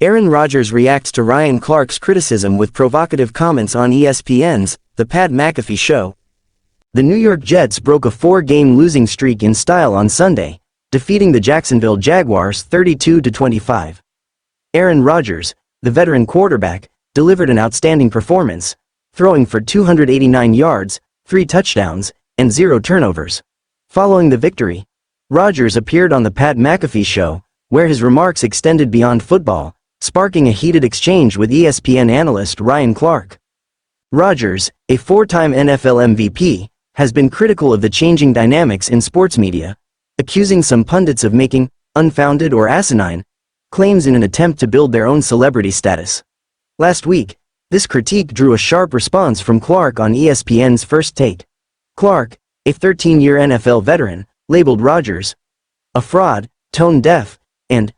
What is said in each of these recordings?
Aaron Rodgers reacts to Ryan Clark's criticism with provocative comments on ESPN's The Pat McAfee Show. The New York Jets broke a 4-game losing streak in style on Sunday, defeating the Jacksonville Jaguars 32-25. Aaron Rodgers, the veteran quarterback, delivered an outstanding performance, throwing for 289 yards, 3 touchdowns, and 0 turnovers. Following the victory, Rodgers appeared on The Pat McAfee Show, where his remarks extended beyond football, sparking a heated exchange with ESPN analyst Ryan Clark. Rodgers, a 4-time NFL MVP, has been critical of the changing dynamics in sports media, accusing some pundits of making unfounded or asinine claims in an attempt to build their own celebrity status. Last week, this critique drew a sharp response from Clark on ESPN's First Take. Clark, a 13-year NFL veteran, labeled Rodgers a fraud, tone-deaf, and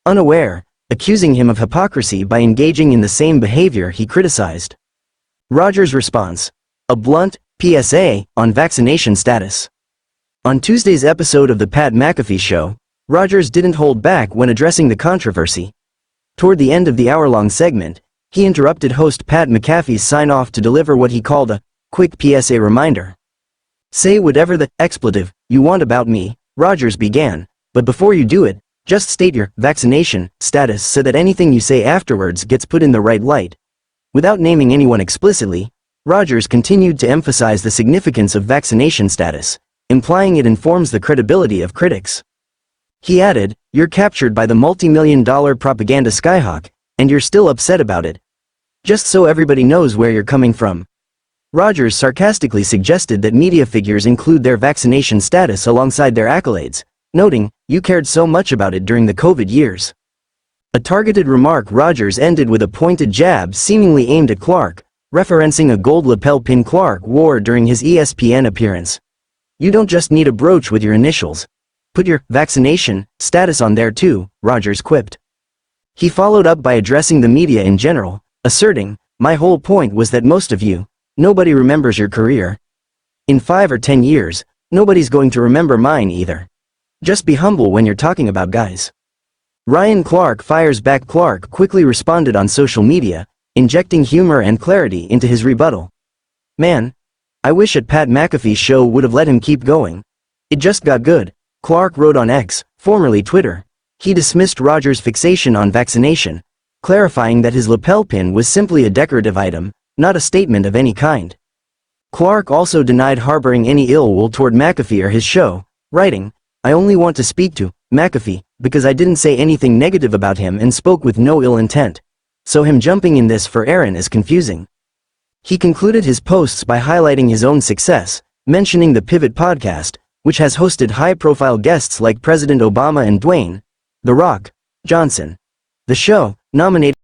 unaware, accusing him of hypocrisy by engaging in the same behavior he criticized. Rodgers' response: a blunt PSA on vaccination status. On Tuesday's episode of The Pat McAfee Show, Rodgers didn't hold back when addressing the controversy. Toward the end of the hour-long segment, he interrupted host Pat McAfee's sign-off to deliver what he called a quick PSA reminder. "Say whatever the expletive you want about me," Rodgers began, "but before you do it, just state your vaccination status so that anything you say afterwards gets put in the right light." Without naming anyone explicitly, Rodgers continued to emphasize the significance of vaccination status, implying it informs the credibility of critics. He added, "You're captured by the multi-million-dollar propaganda skyhawk, and you're still upset about it. Just so everybody knows where you're coming from." Rodgers sarcastically suggested that media figures include their vaccination status alongside their accolades, noting, "You cared so much about it during the COVID years." A targeted remark Rodgers ended with a pointed jab seemingly aimed at Clark, referencing a gold lapel pin Clark wore during his ESPN appearance. "You don't just need a brooch with your initials. Put your vaccination status on there too," Rodgers quipped. He followed up by addressing the media in general, asserting, "My whole point was that most of you, nobody remembers your career. In 5 or 10 years, nobody's going to remember mine either. Just be humble when you're talking about guys." Ryan Clark fires back. Clark quickly responded on social media, injecting humor and clarity into his rebuttal. "Man, I wish at Pat McAfee Show would have let him keep going. It just got good," Clark wrote on X, formerly Twitter. He dismissed Rodgers' fixation on vaccination, clarifying that his lapel pin was simply a decorative item, not a statement of any kind. Clark also denied harboring any ill will toward McAfee or his show, writing, "I only want to speak to McAfee because I didn't say anything negative about him and spoke with no ill intent. So him jumping in this for Aaron is confusing." He concluded his posts by highlighting his own success, mentioning the Pivot podcast, which has hosted high-profile guests like President Obama and Dwayne "The Rock" Johnson. The show, nominated